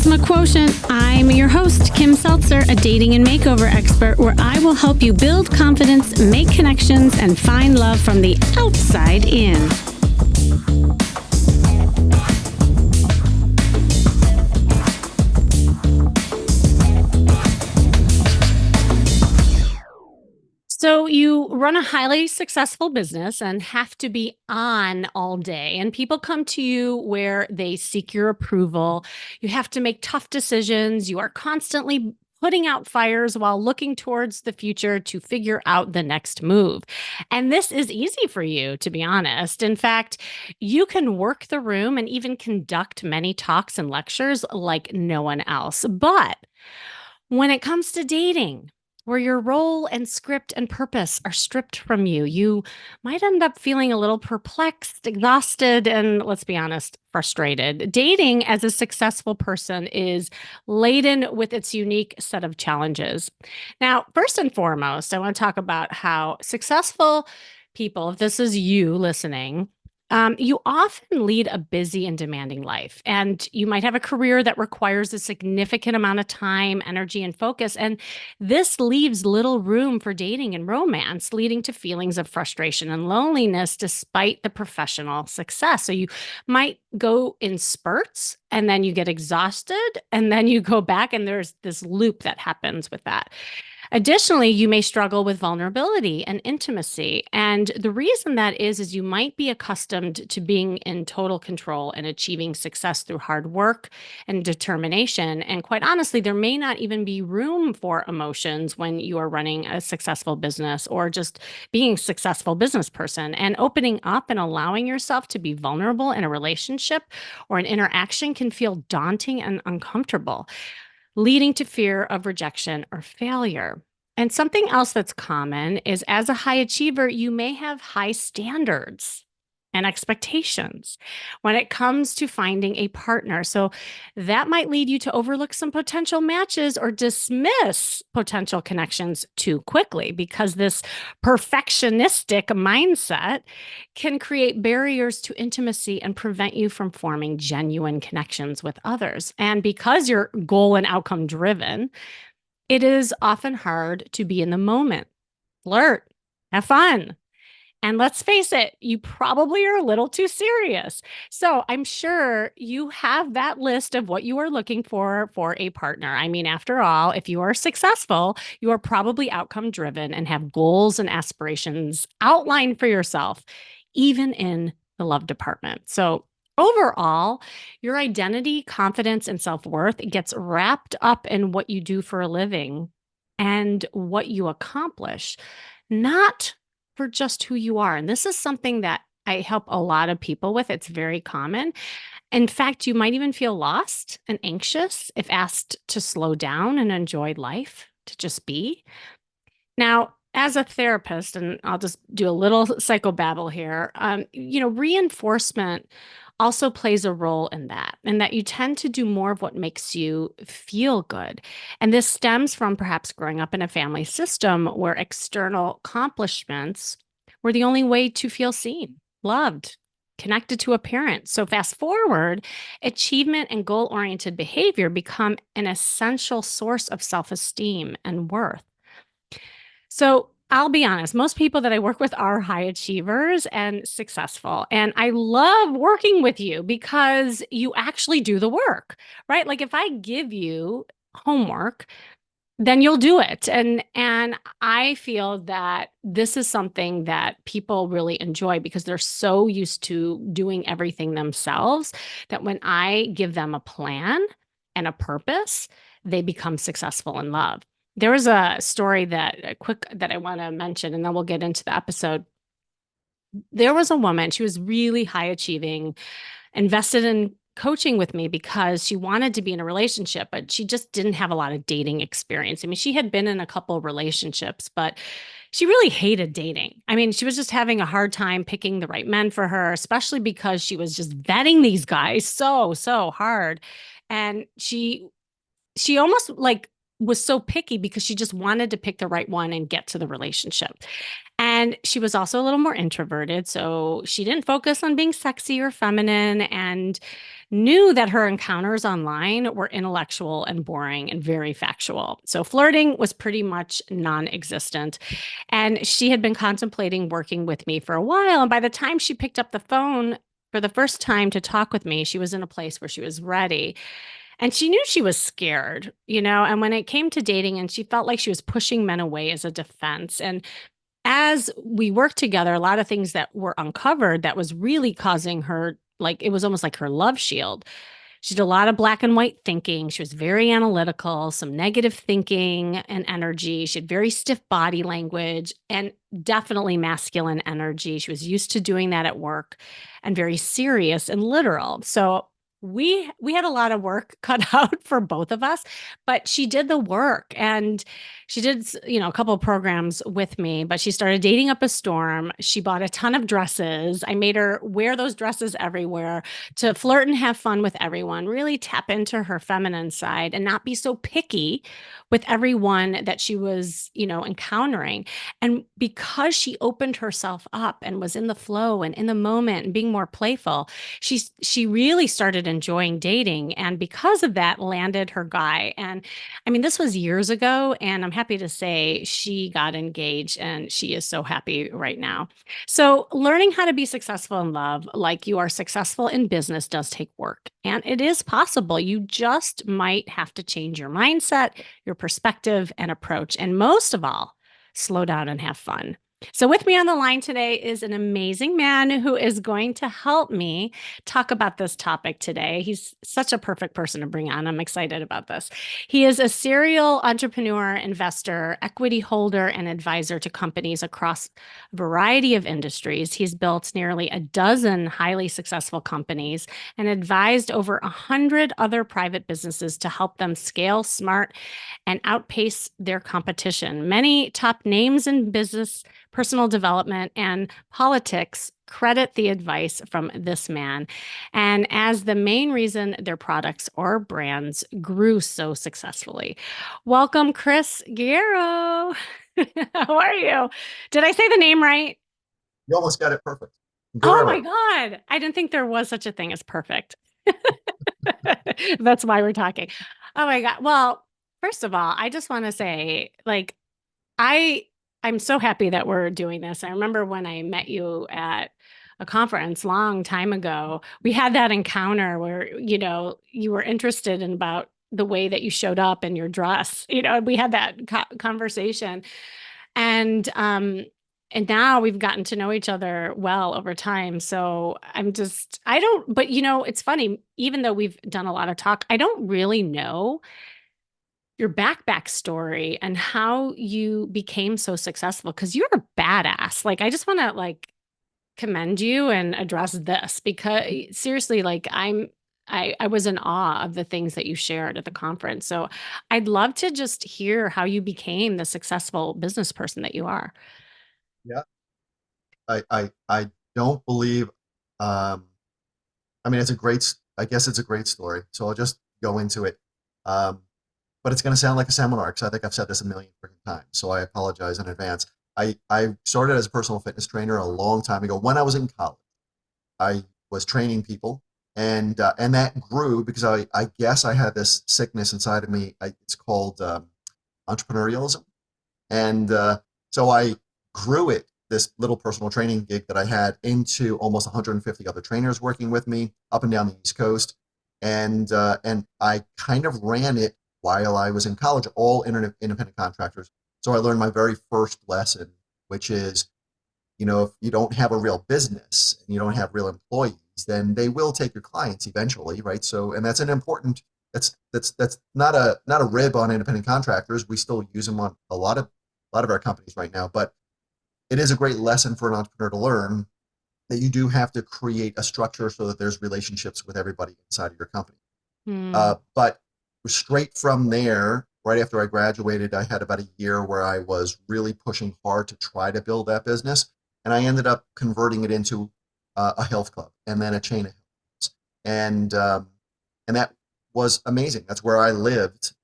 Charisma Quotient. I'm your host, Kim Seltzer, a dating and makeover expert, where I will help you build confidence, make connections, and find love from the outside in. So you run a highly successful business and have to be on all day, and people come to you where they seek your approval. You have to make tough decisions. You are constantly putting out fires while looking towards the future to figure out the next move. And this is easy for you, to be honest. In fact, you can work the room and even conduct many talks and lectures like no one else. But when it comes to dating, where your role and script and purpose are stripped from you, you might end up feeling a little perplexed, exhausted, and let's be honest, frustrated. Dating as a successful person is laden with its unique set of challenges. Now, first and foremost, I want to talk about how successful people, if this is you listening, you often lead a busy and demanding life, and you might have a career that requires a significant amount of time, energy, and focus. And this leaves little room for dating and romance, leading to feelings of frustration and loneliness despite the professional success. So you might go in spurts and then you get exhausted and then you go back, and there's this loop that happens with that. Additionally, you may struggle with vulnerability and intimacy. And the reason that is you might be accustomed to being in total control and achieving success through hard work and determination. And quite honestly, there may not even be room for emotions when you are running a successful business or just being a successful business person. And opening up and allowing yourself to be vulnerable in a relationship or an interaction can feel daunting and uncomfortable, leading to fear of rejection or failure. And something else that's common is, as a high achiever, you may have high standards and expectations when it comes to finding a partner. So that might lead you to overlook some potential matches or dismiss potential connections too quickly, because this perfectionistic mindset can create barriers to intimacy and prevent you from forming genuine connections with others. And because you're goal and outcome driven, it is often hard to be in the moment, flirt, have fun. And let's face it, you probably are a little too serious. So I'm sure you have that list of what you are looking for a partner. I mean, after all, if you are successful, you are probably outcome driven and have goals and aspirations outlined for yourself, even in the love department. So overall, your identity, confidence, and self-worth gets wrapped up in what you do for a living and what you accomplish, not for just who you are. And this is something that I help a lot of people with. It's very common. In fact, you might even feel lost and anxious if asked to slow down and enjoy life, to just be. Now, as a therapist, and I'll just do a little psychobabble here, reinforcement also plays a role in that, and that you tend to do more of what makes you feel good. And this stems from perhaps growing up in a family system where external accomplishments were the only way to feel seen, loved, connected to a parent. So fast forward, achievement and goal-oriented behavior become an essential source of self-esteem and worth. So I'll be honest, most people that I work with are high achievers and successful. And I love working with you because you actually do the work, right? Like if I give you homework, then you'll do it. And I feel that this is something that people really enjoy because they're so used to doing everything themselves that when I give them a plan and a purpose, they become successful in love. There was a story that I want to mention, and then we'll get into the episode. There was a woman, she was really high achieving, invested in coaching with me because she wanted to be in a relationship, but she just didn't have a lot of dating experience. I mean, she had been in a couple of relationships, but she really hated dating. I mean, she was just having a hard time picking the right men for her, especially because she was just vetting these guys so hard. And she almost like was so picky because she just wanted to pick the right one and get to the relationship. And she was also a little more introverted. So she didn't focus on being sexy or feminine and knew that her encounters online were intellectual and boring and very factual. So flirting was pretty much non existent. And she had been contemplating working with me for a while. And by the time she picked up the phone for the first time to talk with me, she was in a place where she was ready. And she knew she was scared, and when it came to dating, and she felt like she was pushing men away as a defense. And as we worked together, a lot of things that were uncovered that was really causing her, like, it was almost like her love shield. She did a lot of black and white thinking. She was very analytical, some negative thinking and energy. She had very stiff body language and definitely masculine energy. She was used to doing that at work and very serious and literal. So we had a lot of work cut out for both of us, but she did the work and she did, a couple of programs with me, but she started dating up a storm. She bought a ton of dresses. I made her wear those dresses everywhere to flirt and have fun with everyone, really tap into her feminine side and not be so picky with everyone that she was, encountering. And because she opened herself up and was in the flow and in the moment and being more playful, she really started enjoying dating, and because of that landed her guy. And I mean, this was years ago, and I'm happy to say she got engaged and she is so happy right now. So, learning how to be successful in love, like you are successful in business, does take work. And it is possible. You just might have to change your mindset, your perspective, and approach. And most of all, slow down and have fun. So, with me on the line today is an amazing man who is going to help me talk about this topic today. He's such a perfect person to bring on. I'm excited about this. He is a serial entrepreneur, investor, equity holder, and advisor to companies across a variety of industries. He's built nearly a dozen highly successful companies and advised over 100 other private businesses to help them scale smart and outpace their competition. Many top names in business, personal development, and politics credit the advice from this man. And as the main reason their products or brands grew so successfully. Welcome, Chris Guerriero. How are you? Did I say the name right? You almost got it perfect. Oh my Guerrero. God. I didn't think there was such a thing as perfect. That's why we're talking. Oh my God. Well, first of all, I just want to say, like, I I'm so happy that we're doing this. I remember when I met you at a conference long time ago. We had that encounter where, you were interested in about the way that you showed up in your dress. We had that conversation. And now we've gotten to know each other well over time. So I don't, but it's funny, even though we've done a lot of talk, I don't really know your back story and how you became so successful because you're a badass. Like, I just want to commend you and address this because seriously, like I was in awe of the things that you shared at the conference. So I'd love to just hear how you became the successful business person that you are. Yeah. I don't believe, I mean, I guess it's a great story. So I'll just go into it. Um, but it's going to sound like a seminar because I think I've said this a million freaking times. So I apologize in advance. I started as a personal fitness trainer a long time ago. When I was in college, I was training people, and that grew because I guess I had this sickness inside of me. It's called entrepreneurialism. And so I grew this little personal training gig that I had, into almost 150 other trainers working with me up and down the East Coast. And I kind of ran it while I was in college, all independent contractors. So I learned my very first lesson, which is, if you don't have a real business and you don't have real employees, then they will take your clients eventually, right? So, and that's an important, that's not a rib on independent contractors. We still use them on a lot of our companies right now, but it is a great lesson for an entrepreneur to learn that you do have to create a structure so that there's relationships with everybody inside of your company. Hmm. But straight from there, right after I graduated, I had about a year where I was really pushing hard to try to build that business, and I ended up converting it into a health club and then a chain of health clubs, and that was amazing. That's where I lived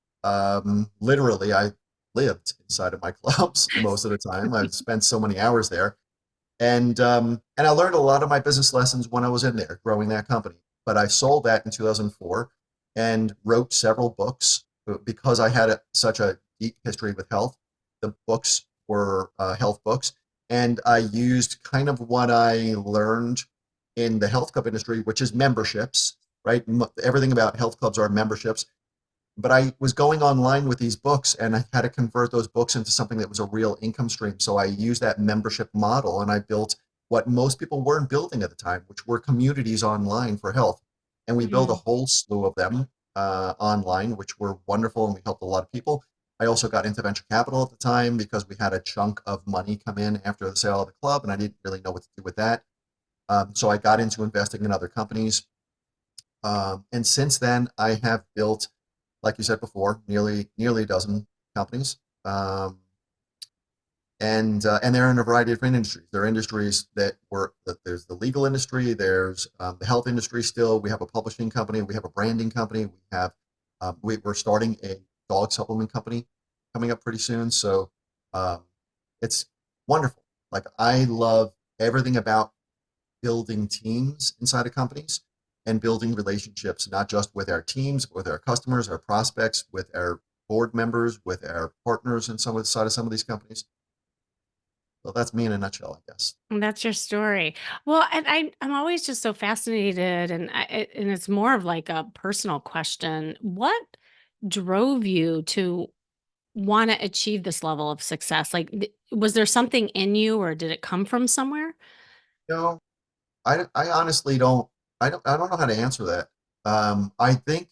Literally, I lived inside of my clubs most of the time. I've spent so many hours there, and I learned a lot of my business lessons when I was in there growing that company. But I sold that in 2004 and wrote several books because I had such a deep history with health. The books were health books, and I used kind of what I learned in the health club industry, which is memberships, right? Everything about health clubs are memberships, but I was going online with these books and I had to convert those books into something that was a real income stream. So I used that membership model and I built what most people weren't building at the time, which were communities online for health. And we built a Mhm. whole slew of them online, which were wonderful and we helped a lot of people. I also got into venture capital at the time because we had a chunk of money come in after the sale of the club and I didn't really know what to do with that. So I got into investing in other companies. And since then, I have built, like you said before, nearly a dozen companies, and they're in a variety of different industries. There are industries that work. That there's the legal industry, there's the health industry. Still, we have a publishing company, we have a branding company, we're starting a dog supplement company coming up pretty soon. So um, it's wonderful. Like I love everything about building teams inside of companies and building relationships, not just with our teams, but with our customers, our prospects, with our board members, with our partners in some of the side of some of these companies. So that's me in a nutshell, I guess. And that's your story. Well, and I'm always just so fascinated, and and it's more of like a personal question. What drove you to want to achieve this level of success? Like, was there something in you, or did it come from somewhere? No, I honestly don't know how to answer that. I think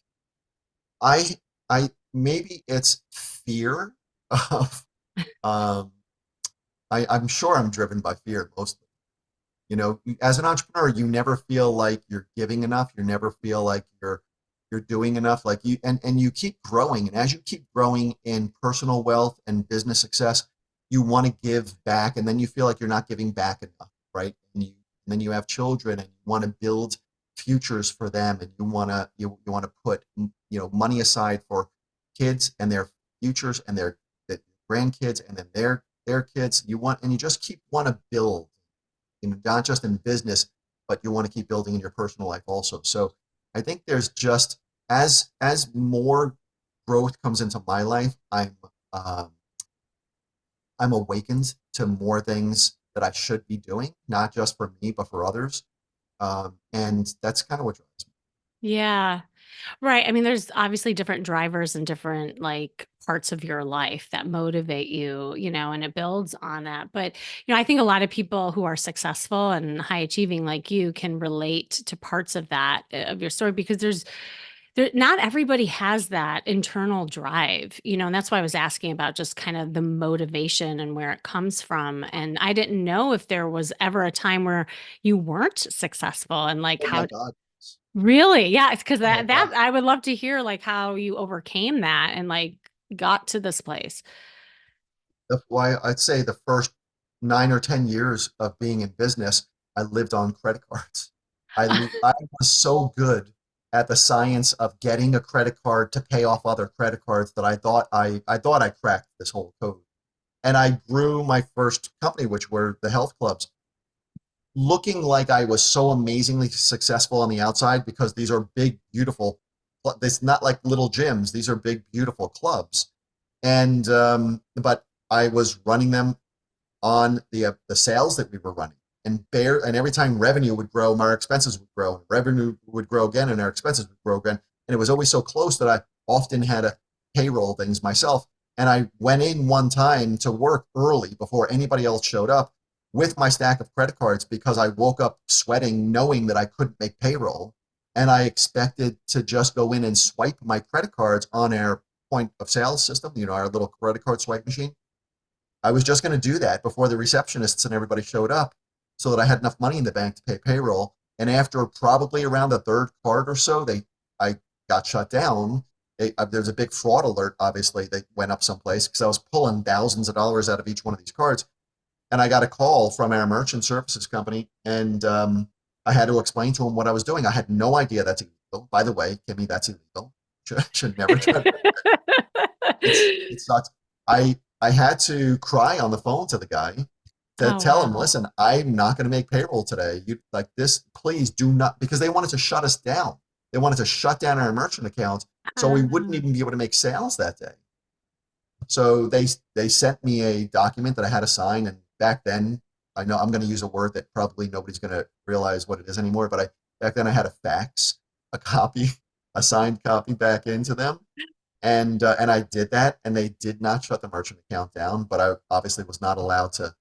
I, maybe it's fear of, um, I'm sure I'm driven by fear mostly. You know, as an entrepreneur, you never feel like you're giving enough. You never feel like you're doing enough. Like and you keep growing, and as you keep growing in personal wealth and business success, you want to give back, and then you feel like you're not giving back enough, right? And then you have children, and you want to build futures for them, and you want to put money aside for kids and their futures and their grandkids, and then their kids. And you just keep want to build, not just in business, but you want to keep building in your personal life also. So I think there's just as more growth comes into my life, um, I'm awakened to more things that I should be doing, not just for me but for others. And that's kind of what drives me. Yeah. Right. I mean, there's obviously different drivers and different like parts of your life that motivate you, and it builds on that. But, I think a lot of people who are successful and high achieving like you can relate to parts of that of your story because not everybody has that internal drive, and that's why I was asking about just kind of the motivation and where it comes from. And I didn't know if there was ever a time where you weren't successful and like Oh my how. God. Really? Yeah, it's 'cause Oh my that God. I would love to hear, like, how you overcame that and, like, got to this place. That's why I'd say the first 9 or 10 years of being in business, I lived on credit cards. I was so good at the science of getting a credit card to pay off other credit cards that I thought I cracked this whole code. And I grew my first company, which were the health clubs, looking like I was so amazingly successful on the outside because these are big, beautiful. It's not like little gyms; these are big, beautiful clubs. And but I was running them on the sales that we were running, and every time revenue would grow, our expenses would grow. Revenue would grow again, and our expenses would grow again. And it was always so close that I often had to payroll things myself. And I went in one time to work early before anybody else showed up with my stack of credit cards because I woke up sweating, knowing that I couldn't make payroll. And I expected to just go in and swipe my credit cards on our point of sale system, our little credit card swipe machine. I was just going to do that before the receptionists and everybody showed up so that I had enough money in the bank to pay payroll. And after probably around the third card or so, I got shut down. There's a big fraud alert, obviously, that went up someplace because I was pulling thousands of dollars out of each one of these cards. And I got a call from our merchant services company, and I had to explain to them what I was doing. I had no idea that's illegal. By the way, Kimmy, that's illegal. Should never try to. It sucks. I had to cry on the phone to the guy to Oh, tell him, wow. listen, I'm not going to make payroll today. You like this, please do not, because they wanted to shut us down. They wanted to shut down our merchant accounts, so we wouldn't Uh, even be able to make sales that day. So they sent me a document that I had to sign, and back then, I know I'm going to use a word that probably nobody's going to realize what it is anymore, but I back then I had to fax a copy, a signed copy back into them, and I did that, and they did not shut the merchant account down, but I obviously was not allowed to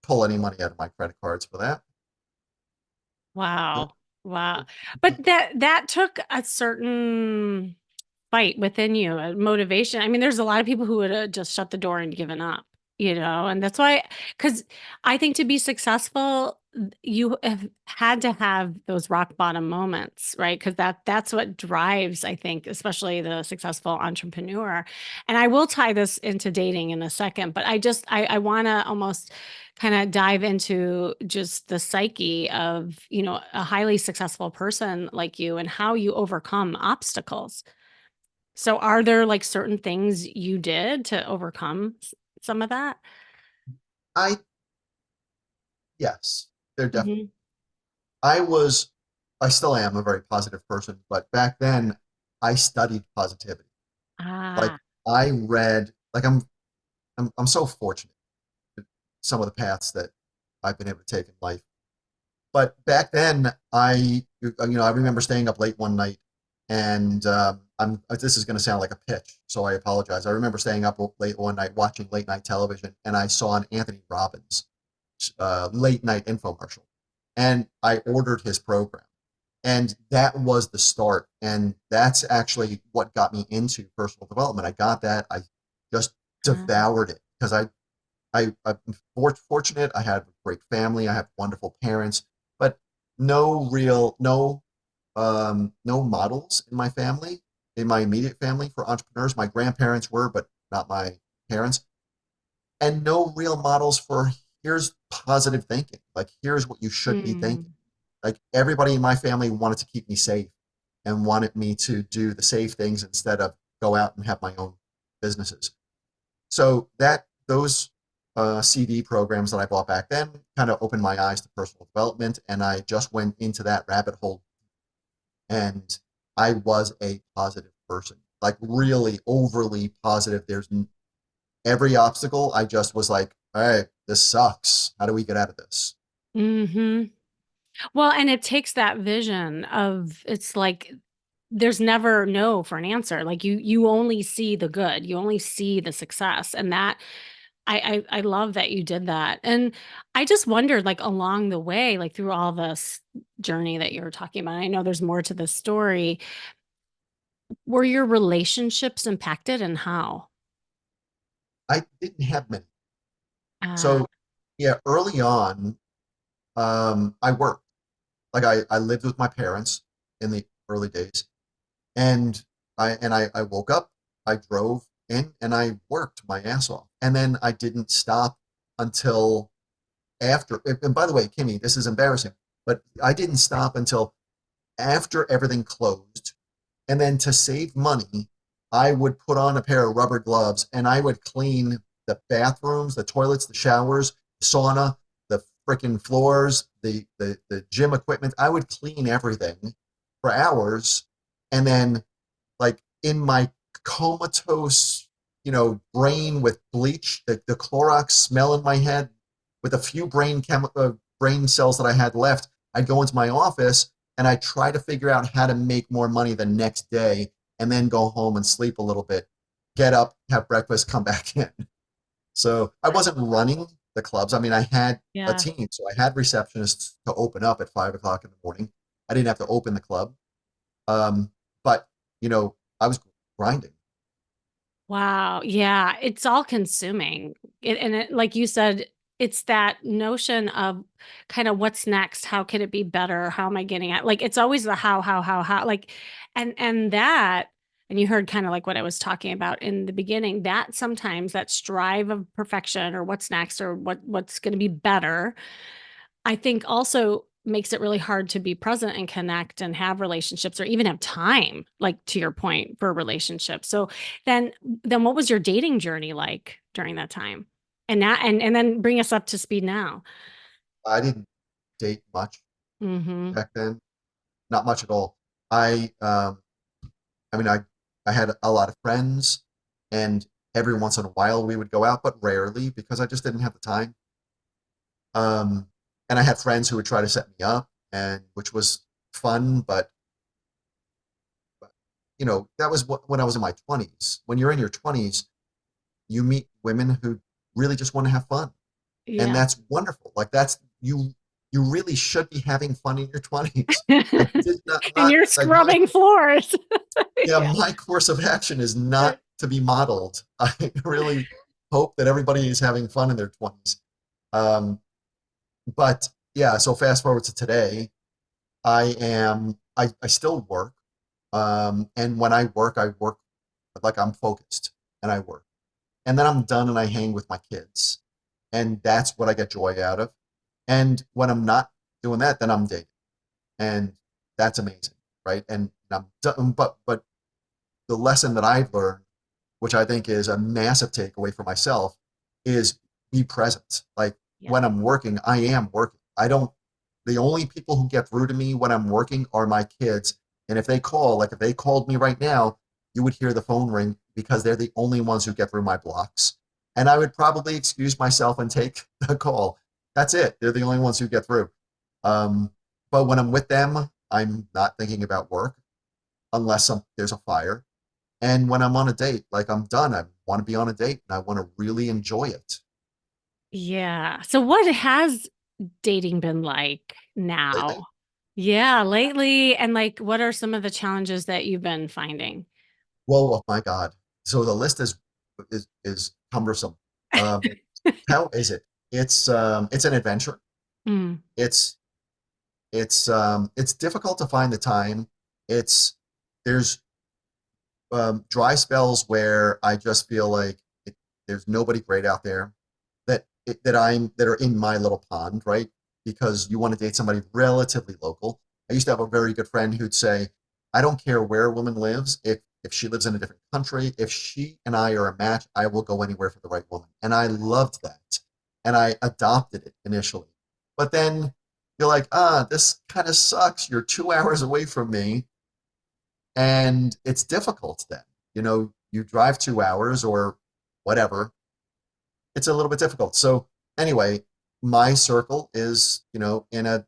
pull any money out of my credit cards for that. wow. Wow. But that took a certain fight within you, a motivation. I mean, there's a lot of people who would have just shut the door and given up, and that's why, because I think to be successful, you have had to have those rock bottom moments, right? Because that's what drives, I think, especially the successful entrepreneur. And I will tie this into dating in a second, but I want to almost kind of dive into just the psyche of, a highly successful person like you and how you overcome obstacles. So are there like certain things you did to overcome some of that? I Yes, they're definitely. Hmm. I was, I still am a very positive person, but back then I studied positivity. Like Ah, I read, like I'm so fortunate with some of the paths that I've been able to take in life. But back then, I remember staying up late one night, and this is going to sound like a pitch, so I apologize. I remember staying up late one night watching late night television, and I saw an Anthony Robbins late night infomercial, and I ordered his program, and that was the start, and that's actually what got me into personal development. I got that. I just ah, devoured it because I'm fortunate. I have a great family. I have wonderful parents, but no models in my family, in my immediate family for entrepreneurs. My grandparents were, but not my parents, and no real models for here's positive thinking. Like here's what you should be thinking. mm, Like everybody in my family wanted to keep me safe and wanted me to do the safe things instead of go out and have my own businesses. So those CD programs that I bought back then kind of opened my eyes to personal development, and I just went into that rabbit hole, and I was a positive person, like really overly positive. Every obstacle, I just was like, all right, this sucks. How do we get out of this? hmm. Well, and it takes that vision of it's like there's never no for an answer. Like you only see the good, you only see the success, and that I love that you did that. And I just wondered, like along the way, like through all this journey that you were talking about. I know there's more to this story. Were your relationships impacted and how? I didn't have many. Uh, So yeah, early on, I worked. Like I lived with my parents in the early days, and I woke up, I drove in, and I worked my ass off, and then I didn't stop until after. And by the way, Kimmy, this is embarrassing, but I didn't stop until after everything closed, and then to save money, I would put on a pair of rubber gloves and I would clean the bathrooms, the toilets, the showers, the sauna, the freaking floors, the gym equipment. I would clean everything for hours, and then like in my comatose, brain with bleach, the Clorox smell in my head, with a few brain cells that I had left, I'd go into my office and I try to figure out how to make more money the next day, and then go home and sleep a little bit, get up, have breakfast, come back in. So I wasn't running the clubs. I mean, I had a yeah. team, so I had receptionists to open up at 5 o'clock in the morning. I didn't have to open the club, but I was grinding. Wow. Yeah. It's all consuming. Like you said, it's that notion of kind of what's next. How can it be better? How am I getting at? Like, it's always the how, like, and you heard kind of like what I was talking about in the beginning, that sometimes that strive of perfection or what's next or what's going to be better. I think also makes it really hard to be present and connect and have relationships or even have time, like to your point, for relationships. So then then what was your dating journey like during that time? And that and then bring us up to speed now. I didn't date much Mm-hmm. back then, not much at all. I I mean, I had a lot of friends, and every once in a while we would go out, but rarely because I just didn't have the time. Um, and I had friends who would try to set me up, and which was fun, but that was when I was in my 20s. When you're in your 20s, you meet women who really just want to have fun, and Yeah. that's wonderful. Like that's you. You really should be having fun in your 20s. I did not, And not you're like my scrubbing floors. yeah, Yeah. my course of action is not to be modeled. I really hope that everybody is having fun in their 20s. Um, but yeah, so fast forward to today, I still work. And when I work like I'm focused and I work. And then I'm done and I hang with my kids. And that's what I get joy out of. And when I'm not doing that, then I'm dating. And that's amazing, right? And I'm done, but the lesson that I've learned, which I think is a massive takeaway for myself, is be present. Like Yeah. when I'm working, I am working. I don't, the only people who get through to me when I'm working are my kids. And if they call, like if they called me right now, you would hear the phone ring because they're the only ones who get through my blocks. And I would probably excuse myself and take the call. That's it. They're the only ones who get through. Um, but when I'm with them, I'm not thinking about work unless there's a fire. And when I'm on a date, like I'm done, I want to be on a date and I want to really enjoy it Yeah. So what has dating been like lately. now? Yeah, lately. And like, what are some of the challenges that you've been finding? Whoa, oh my God. So the list is cumbersome. Um, how is it? It's an adventure. Mm, It's it's difficult to find the time. It's there's dry spells where I just feel like there's nobody great out there that are in my little pond, right? Because you want to date somebody relatively local. I used to have a very good friend who'd say, "I don't care where a woman lives. If she lives in a different country, if she and I are a match, I will go anywhere for the right woman." And I loved that, and I adopted it initially. But then you're like, this kind of sucks. You're 2 hours away from me, and it's difficult then. You drive 2 hours or whatever. It's a little bit difficult. So anyway, my circle is, in a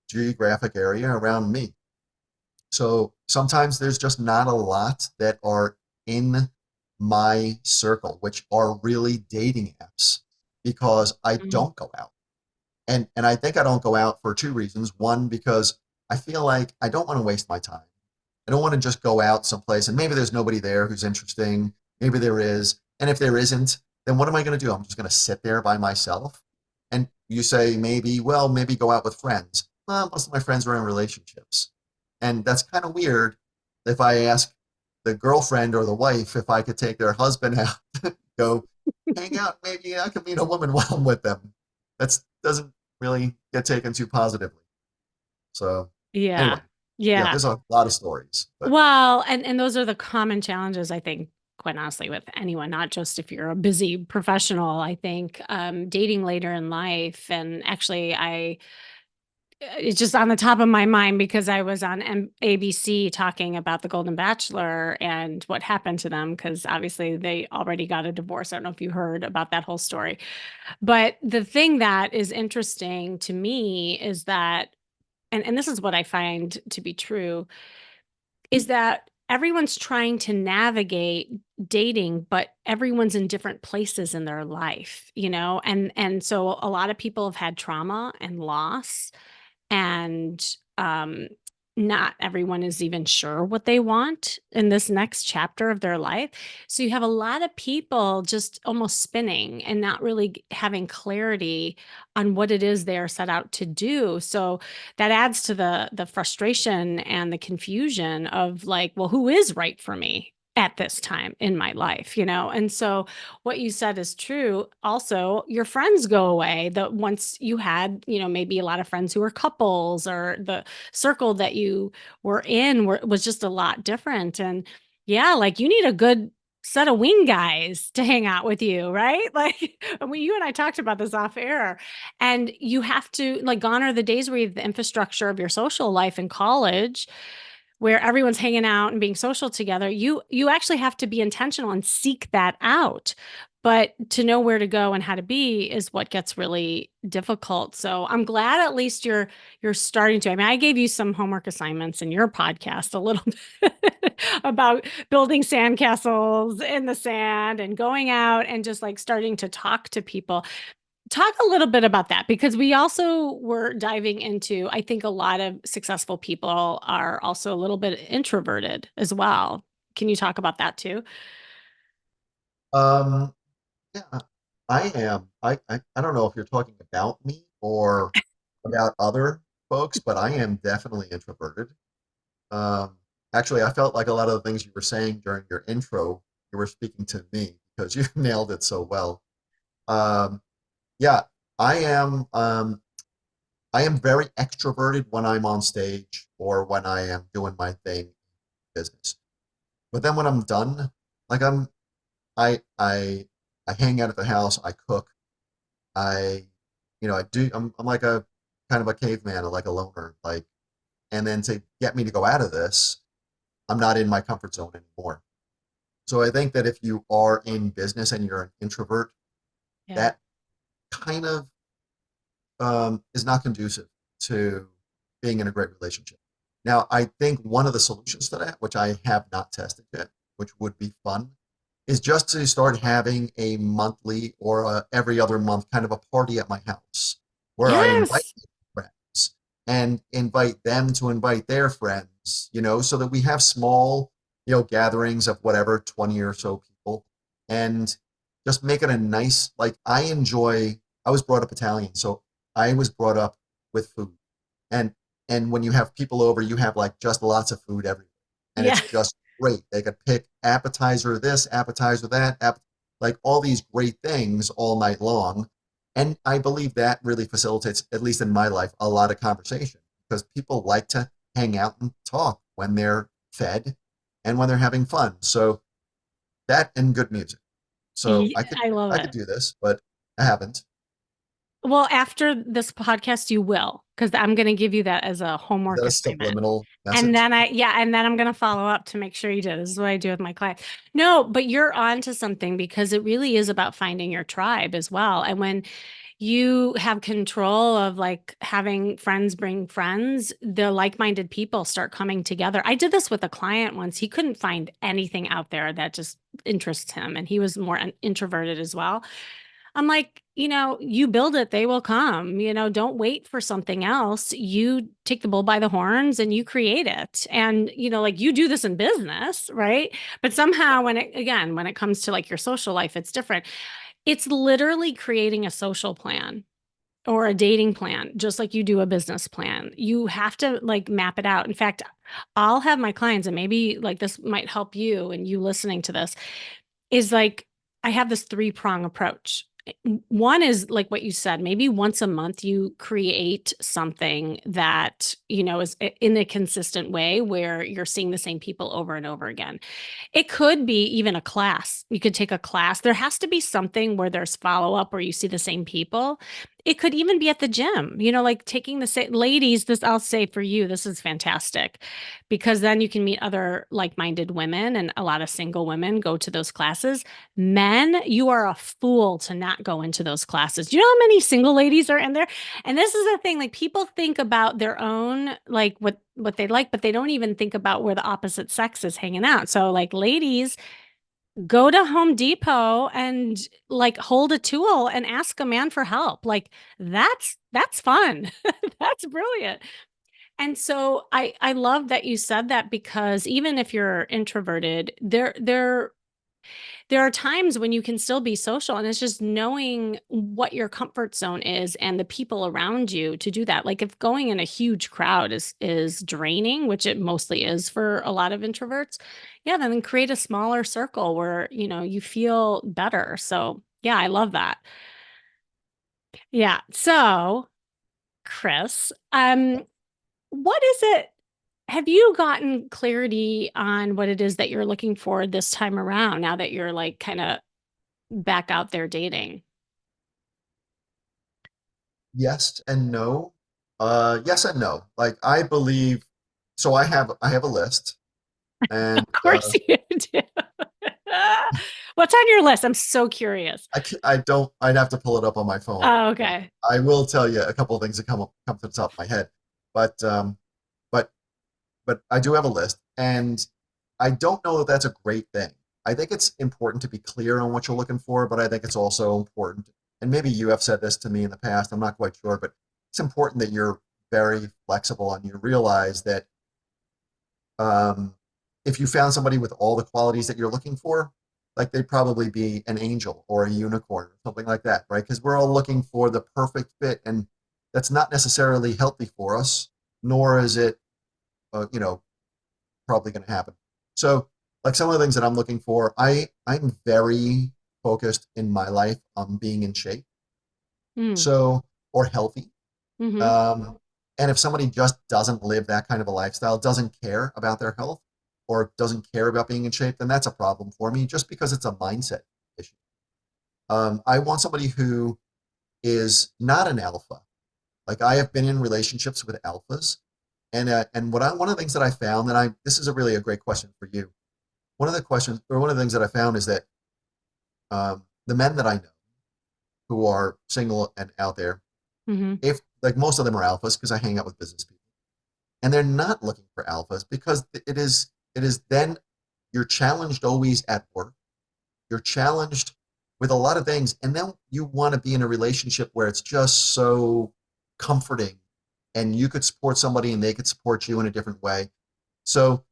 geographic area around me. So sometimes there's just not a lot that are in my circle, which are really dating apps because I mm, don't go out. And I think I don't go out for two reasons. One, because I feel like I don't want to waste my time. I don't want to just go out someplace and maybe there's nobody there who's interesting. Maybe there is. And if there isn't, then what am I going to do? I'm just going to sit there by myself. And you say maybe, well, maybe go out with friends. Well, most of my friends are in relationships. And that's kind of weird if I ask the girlfriend or the wife if I could take their husband out, go hang out. Maybe I can meet a woman while I'm with them. That doesn't really get taken too positively. So yeah. anyway, yeah, Yeah. there's a lot of stories, but Well, and those are the common challenges, I think, quite honestly, with anyone, not just if you're a busy professional. I think dating later in life, and actually, it's just on the top of my mind because I was on ABC talking about the Golden Bachelor and what happened to them because obviously they already got a divorce. I don't know if you heard about that whole story. But the thing that is interesting to me is that, and this is what I find to be true, is that everyone's trying to navigate dating, but everyone's in different places in their life, and so a lot of people have had trauma and loss, and not everyone is even sure what they want in this next chapter of their life. So you have a lot of people just almost spinning and not really having clarity on what it is they're set out to do. So that adds to the frustration and the confusion of like, well, who is right for me? at this time in my life, And so what you said is true. Also, your friends go away. That once you had, maybe a lot of friends who were couples, or the circle that you were in was just a lot different. And yeah, like you need a good set of wing guys to hang out with you, right? Like you and I talked about this off air. And you have to, like, gone are the days where you have the infrastructure of your social life in college, where everyone's hanging out and being social together. You actually have to be intentional and seek that out. But to know where to go and how to be is what gets really difficult. So I'm glad at least you're starting to. I mean, I gave you some homework assignments in your podcast a little bit about building sandcastles in the sand and going out and just like starting to talk to people. Talk a little bit about that, because we also were diving into, I think a lot of successful people are also a little bit introverted as well. Can you talk about that too? Um, yeah, I am. I don't know if you're talking about me or about other folks, but I am definitely introverted. Um, Actually, I felt like a lot of the things you were saying during your intro, you were speaking to me because you nailed it so well. Um, yeah, I am. I am very extroverted when I'm on stage or when I am doing my thing in business. But then when I'm done, like I I I hang out at the house, I cook, I I do I'm like a kind of a caveman, or like a loner, like, and then to get me to go out of this, I'm not in my comfort zone anymore. So I think that if you are in business and you're an introvert, Yeah. that kind of is not conducive to being in a great relationship. Now, I think one of the solutions to that, which I have not tested yet, which would be fun, is just to start having a monthly or every other month kind of a party at my house where I invite Yes. friends and invite them to invite their friends, so that we have small, gatherings of whatever, 20 or so people, and just make it a nice, like, I was brought up Italian, so I was brought up with food. And when you have people over, you have like just lots of food everywhere. And Yeah. it's just great. They could pick appetizer this, appetizer that, like all these great things all night long. And I believe that really facilitates, at least in my life, a lot of conversation, because people like to hang out and talk when they're fed and when they're having fun. So that and good music. So I love I it. could do this, but I haven't. Well, after this podcast, you will, because I'm going to give you that as a Is homework that a assignment. subliminal And message? then and then I'm going to follow up to make sure you do. This is what I do with my client. No, but you're on to something, because it really is about finding your tribe as well. And when you have control of like having friends bring friends, the like-minded people start coming together. I did this with a client once. He couldn't find anything out there that just interests him, and he was more introverted as well. I'm like, you build it, they will come. Don't wait for something else. You take the bull by the horns and you create it. And, like you do this in business, right? But somehow when it comes to like your social life, it's different. It's literally creating a social plan or a dating plan, just like you do a business plan. You have to like map it out. In fact, I'll have my clients, and maybe like this might help you and you listening to this, is like I have this three-prong approach. One is like what you said, maybe once a month you create something that, is in a consistent way where you're seeing the same people over and over again. It could be even a class. You could take a class. There has to be something where there's follow up where you see the same people. It could even be at the gym, like taking the same ladies. This I'll say for you, this is fantastic, because then you can meet other like minded women, and a lot of single women go to those classes. Men, you are a fool to not go into those classes. Do you know how many single ladies are in there? And this is the thing, like people think about their own, like what they like, but they don't even think about where the opposite sex is hanging out. So like ladies, go to Home Depot and like hold a tool and ask a man for help. Like that's fun. That's brilliant. And so I love that you said that, because even if you're introverted, there are times when you can still be social, and it's just knowing what your comfort zone is and the people around you to do that. Like if going in a huge crowd is draining, which it mostly is for a lot of introverts, yeah, then create a smaller circle where, you feel better. So, yeah, I love that. Yeah. So, Chris, what is it? Have you gotten clarity on what it is that you're looking for this time around now that you're like kind of back out there dating? Yes and no. Yes and no. Like I believe, so I have a list, and Of course you do. What's on your list? I'm so curious. I don't. I'd have to pull it up on my phone. Oh, But okay. I will tell you a couple of things that come to the top of my head. But but but I do have a list, and I don't know that that's a great thing. I think it's important to be clear on what you're looking for, but I think it's also important, and maybe you have said this to me in the past, I'm not quite sure, but it's important that you're very flexible and you realize that um, if you found somebody with all the qualities that you're looking for, like they'd probably be an angel or a unicorn or something like that, right? Because we're all looking for the perfect fit, and that's not necessarily healthy for us, nor is it, you know, probably going to happen. So, like some of the things that I'm looking for, I'm very focused in my life on being in shape, Mm. so or healthy. Hmm. Um, and if somebody just doesn't live that kind of a lifestyle, doesn't care about their health, or doesn't care about being in shape, then that's a problem for me. Just because it's a mindset issue. I want somebody who is not an alpha. Like I have been in relationships with alphas, and one of the things that I found, and I this is a really a great question for you. One of the things that I found is that the men that I know who are single and out there, Hmm. if like most of them are alphas because I hang out with business people, and they're not looking for alphas because it is then you're challenged always at work. You're challenged with a lot of things, and then you want to be in a relationship where it's just so comforting, and you could support somebody and they could support you in a different way. So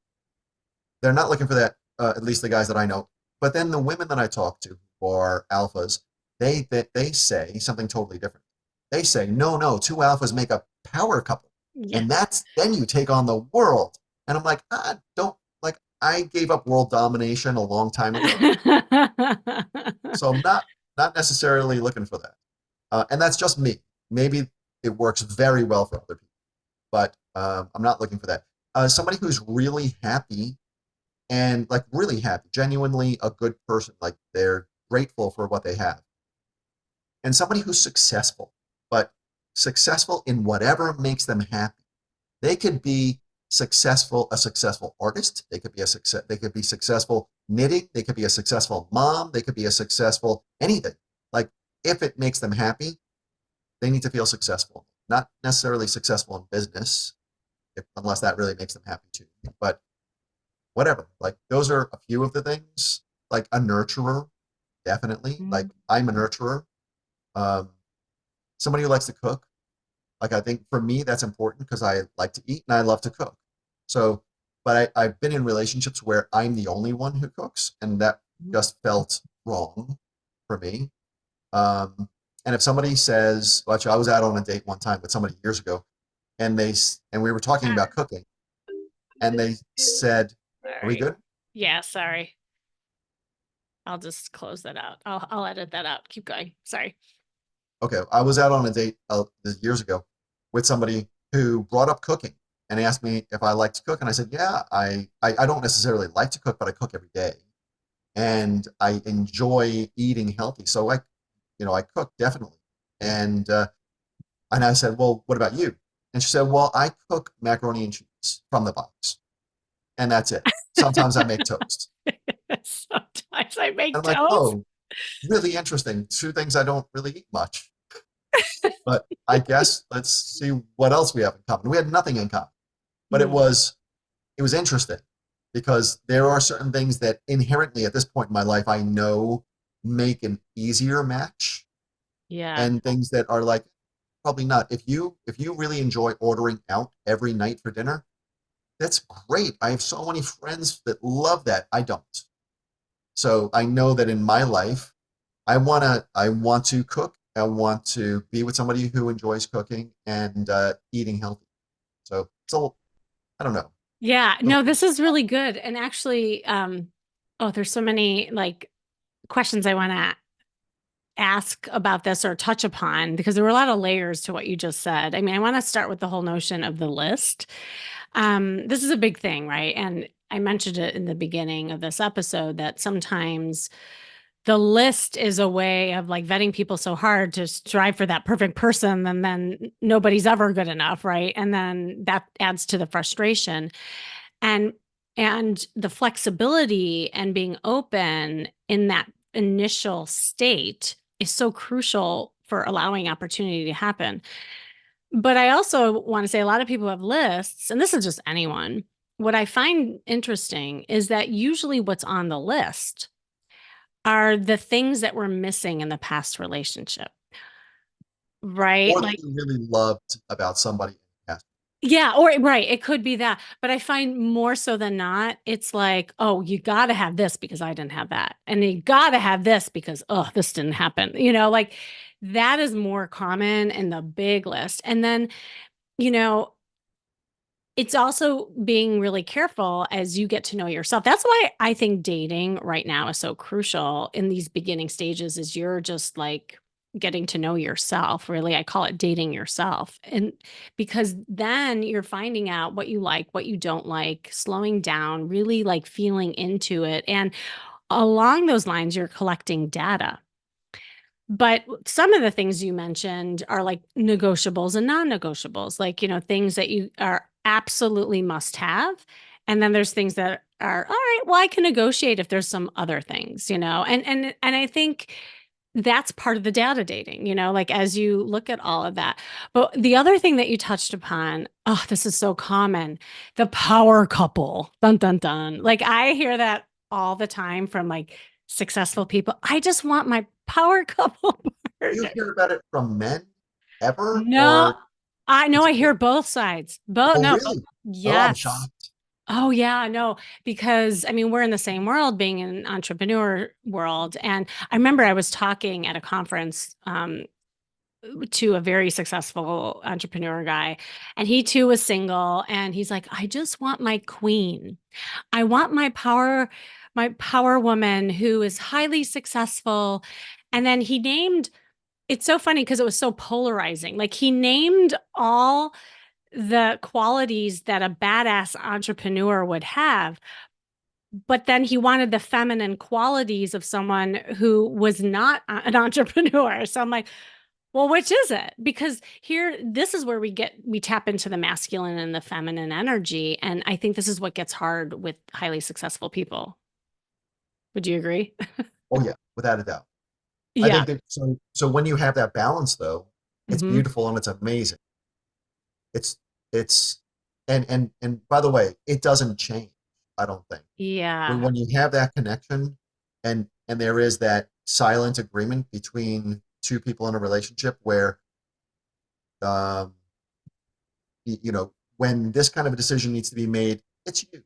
they're not looking for that, at least the guys that I know. But then the women that I talk to who are alphas, they say something totally different. They say, no, no, two alphas make a power couple, Yeah. and that's then you take on the world. And I'm like, don't like I gave up world domination a long time ago, so I'm not necessarily looking for that. And that's just me. Maybe it works very well for other people, but I'm not looking for that. Somebody who's really happy and like really happy, genuinely a good person, like they're grateful for what they have. And somebody who's successful, but successful in whatever makes them happy. They could be a successful artist, they could be successful knitting, they could be a successful mom, they could be a successful anything. Like if it makes them happy, they need to feel successful. Not necessarily successful in business, unless that really makes them happy too. But whatever. Like those are a few of the things. Like a nurturer, definitely. Like Mm. I'm a nurturer. Um, Somebody who likes to cook. Like I think for me that's important because I like to eat and I love to cook. So, but I've been in relationships where I'm the only one who cooks, and that just felt wrong for me. Um, and if somebody says, well, actually, I was out on a date one time with somebody years ago, and we were talking about cooking, and they said, "Are we Sorry. good?" Yeah, sorry. I'll just close that out. I'll edit that out. Keep going. Sorry. Okay, I was out on a date years ago with somebody who brought up cooking and asked me if I like to cook, and I said, "Yeah, I don't necessarily like to cook, but I cook every day, and I enjoy eating healthy. So I cook definitely." And and I said, "Well, what about you?" And she said, "Well, I cook macaroni and cheese from the box, and that's it. Sometimes I make toast." Sometimes I And make I'm like, toast. "Oh, really interesting. Two things I don't really eat much." But I guess let's see what else we have in common. We had nothing in common, but it Hmm. was it was interesting because there are certain things that inherently at this point in my life I know make an easier match, Yeah. and things that are like probably not. If you really enjoy ordering out every night for dinner, that's great. I have so many friends that love that. I don't. So I know that in my life, I want to cook. I want to be with somebody who enjoys cooking and eating healthy. So I don't know. Yeah, So no, this is really good. And actually, oh, there's so many like questions I want to ask about this or touch upon because there were a lot of layers to what you just said. I mean, I want to start with the whole notion of the list. This is a big thing, right? And I mentioned it in the beginning of this episode that sometimes the list is a way of like vetting people so hard to strive for that perfect person, and then nobody's ever good enough, right? And then that adds to the frustration. And the flexibility and being open in that initial state is so crucial for allowing opportunity to happen. But I also want to say a lot of people have lists, and this is just anyone. What I find interesting is that usually what's on the list are the things that were missing in the past relationship, right? or that Like, you really loved about somebody. yeah, or right, it could be that. But I find more so than not, it's like, oh, you got to have this because I didn't have that. And you got to have this because, oh, this didn't happen. Like that is more common in the big list. And then, you know, it's also being really careful as you get to know yourself. That's why I think dating right now is so crucial in these beginning stages is you're just like getting to know yourself. Really, I call it dating yourself. And because then you're finding out what you like, what you don't like, slowing down, really like feeling into it. And along those lines, you're collecting data. But some of the things you mentioned are like negotiables and non-negotiables, like, things that you are absolutely must have. And then there's things that are, all right, well, I can negotiate if there's some other things, and I think that's part of the data dating, like as you look at all of that. But the other thing that you touched upon, oh, this is so common, the power couple. Dun dun dun. Like I hear that all the time from like successful people. I just want my power couple Do you partner. hear about it from men ever, No, or I know it's I hear both sides. Both, oh no, really? Oh, I'm yes. shocked. Oh yeah, no, because I mean we're in the same world, being in an entrepreneur world, and I remember I was talking at a conference to a very successful entrepreneur guy, and he too was single, and he's like, I just want my queen. I want my power woman who is highly successful. And then he named, it's so funny because it was so polarizing. Like he named all the qualities that a badass entrepreneur would have, but then he wanted the feminine qualities of someone who was not an entrepreneur. So I'm like, well, which is it? Because here, this is where we tap into the masculine and the feminine energy. And I think this is what gets hard with highly successful people. Would you agree? Oh yeah, without a doubt. I Yeah. think that so when you have that balance though, it's Hmm. beautiful and it's amazing. It's and by the way, it doesn't change, I don't think. Yeah. When you have that connection and there is that silent agreement between two people in a relationship where um when this kind of a decision needs to be made, it's you.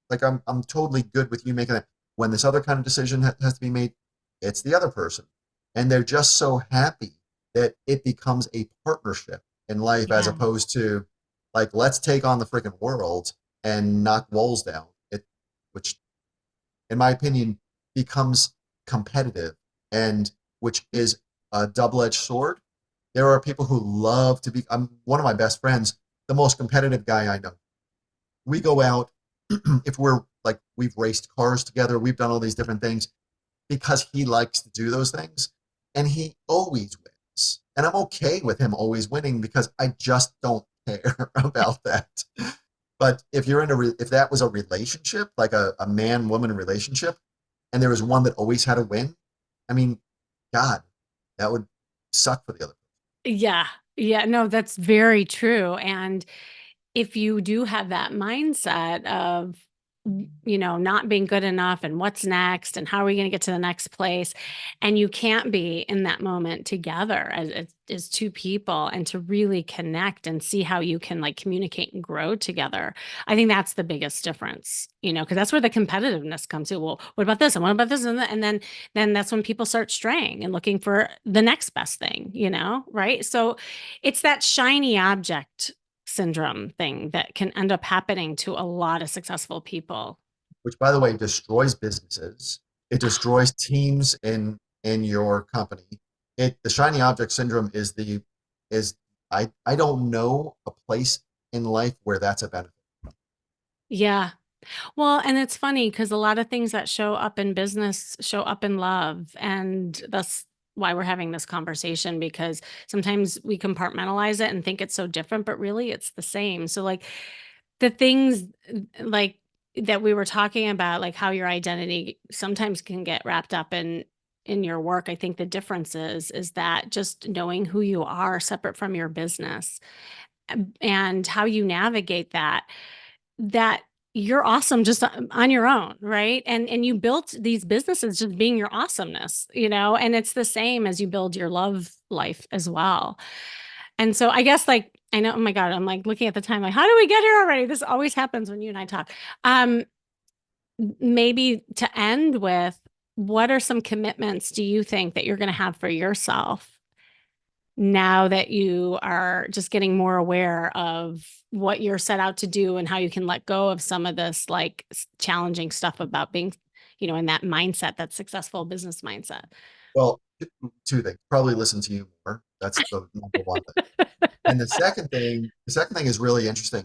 Like I'm totally good with you making that. When this other kind of decision has to be made, it's the other person. And they're just so happy that it becomes a partnership in life as Yeah. opposed to like let's take on the freaking world and knock walls down. Which in my opinion becomes competitive and which is a double-edged sword. There are people who love to be. I'm one of my best friends, the most competitive guy I know. We go out if we're like we've raced cars together, we've done all these different things because he likes to do those things, and he always wins. And I'm okay with him always winning because I just don't care about that. But if you're in if that was a relationship, like a man woman relationship, and there was one that always had to win, I mean, God, that would suck for the other. Yeah. Yeah. No, that's very true. And if you do have that mindset of not being good enough and what's next and how are we going to get to the next place. And you can't be in that moment together as two people and to really connect and see how you can like communicate and grow together. I think that's the biggest difference, because that's where the competitiveness comes in. Well, what about this? And what about this? And then that's when people start straying and looking for the next best thing, right? So it's that shiny object syndrome thing that can end up happening to a lot of successful people. which by the way destroys businesses. It destroys teams in your company. The shiny object syndrome is I don't know a place in life where that's a benefit. Yeah. Well, and it's funny because a lot of things that show up in business show up in love. And that's why we're having this conversation because sometimes we compartmentalize it and think it's so different, but really it's the same. So, like, the things like that we were talking about, like how your identity sometimes can get wrapped up in your work. I think the difference is that just knowing who you are separate from your business and how you navigate that you're awesome just on your own, right? And you built these businesses just being your awesomeness, and it's the same as you build your love life as well. And so I guess like I know, oh my God, I'm like looking at the time, like, how do we get here already? This always happens when you and I talk. Um, Maybe to end with, what are some commitments do you think that you're going to have for yourself now that you are just getting more aware of what you're set out to do and how you can let go of some of this like challenging stuff about being, in that mindset, that successful business mindset? Well, two things. Probably listen to you more. That's the number one thing. And the second thing is really interesting.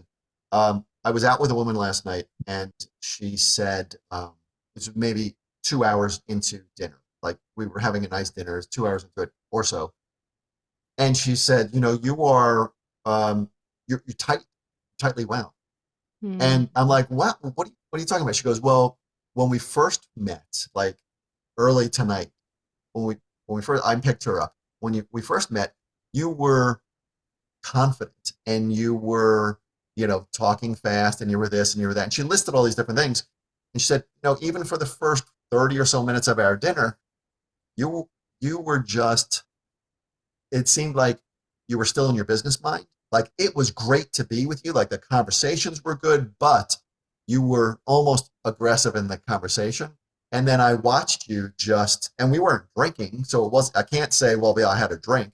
I was out with a woman last night, and she said it was maybe 2 hours into dinner. Like we were having a nice dinner, it's 2 hours into it or so, and she said, you are you're tightly wound. Hmm. And I'm like, what are you talking about? She goes, well, when we first met, like early tonight, when we when we first I picked her up. When we first met, you were confident and you were, talking fast and you were this and you were that. And she listed all these different things. And she said, even for the first 30 or so minutes of our dinner, you you were just it seemed like you were still in your business mind. Like it was great to be with you. Like the conversations were good, but you were almost aggressive in the conversation. And then I watched you and we weren't drinking. So I can't say, well, yeah, I had a drink.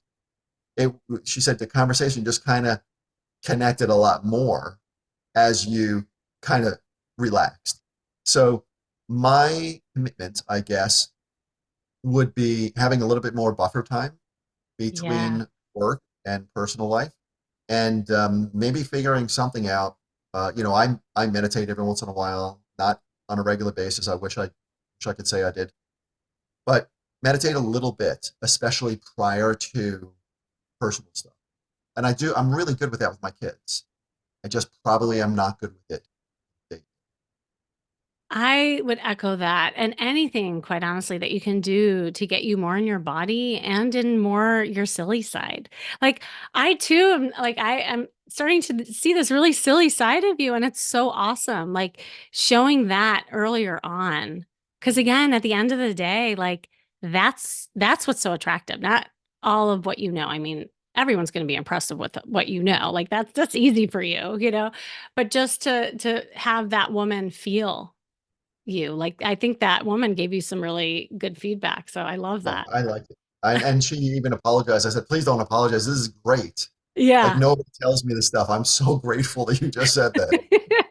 She said the conversation just kind of connected a lot more as you kind of relaxed. So my commitment, I guess, would be having a little bit more buffer time Yeah. between work and personal life, and maybe figuring something out. I meditate every once in a while, not on a regular basis. I wish I could say I did, but meditate a little bit, especially prior to personal stuff. And I do. I'm really good with that with my kids. I just probably am not good with it. I would echo that. And anything, quite honestly, that you can do to get you more in your body and in more your silly side. Like I too am like I am starting to see this really silly side of you. And it's so awesome. Like showing that earlier on. Cause again, at the end of the day, like that's what's so attractive. Not all of what you know. I mean, everyone's going to be impressed with what you know. Like that's easy for you. But just to have that woman feel you. Like, I think that woman gave you some really good feedback. So I love Yeah, that. I liked it. And she even apologized. I said, please don't apologize. This is great. Like Yeah. nobody tells me this stuff. I'm so grateful that you just said that.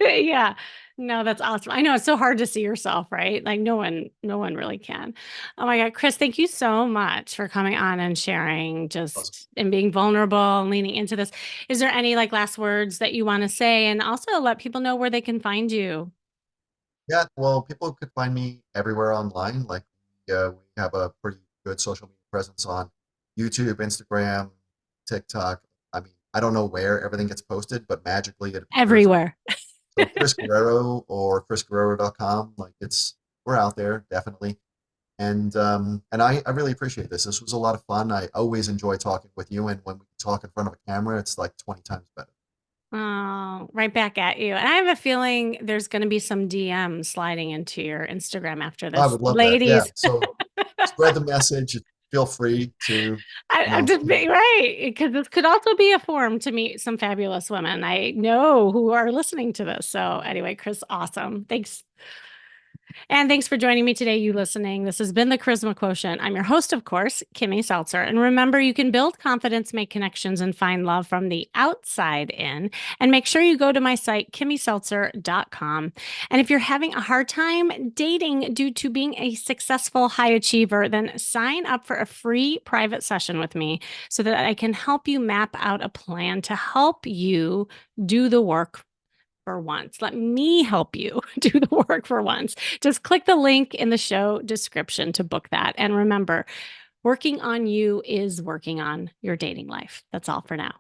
Yeah. No, that's awesome. I know it's so hard to see yourself, right? Like no one really can. Oh my God, Chris, thank you so much for coming on and sharing just and being vulnerable and leaning into this. Is there any like last words that you want to say and also let people know where they can find you? Yeah, well, people could find me everywhere online. Like we have a pretty good social media presence on YouTube, Instagram, TikTok. I mean, I don't know where everything gets posted, but magically it appears. Everywhere. So Chris Guerrero or chrisguerrero.com, like we're out there definitely. And I really appreciate this. This was a lot of fun. I always enjoy talking with you, and when we talk in front of a camera, it's like 20 times better. Oh, right back at you. And I have a feeling there's going to be some DM sliding into your Instagram after I this. would love that. Yeah. Ladies, So spread the message. Feel free to, you I'm know, just being right because this could also be a forum to meet some fabulous women I know who are listening to this. So, anyway, Chris, awesome. Thanks. And thanks for joining me today, you listening. This has been the Charisma Quotient. I'm your host, of course, Kimmy Seltzer. And remember, you can build confidence, make connections, and find love from the outside in. And make sure you go to my site, kimmyseltzer.com. And if you're having a hard time dating due to being a successful high achiever, then sign up for a free private session with me so that I can help you map out a plan to help you do the work for once. Let me help you do the work for once. Just click the link in the show description to book that. And remember, working on you is working on your dating life. That's all for now.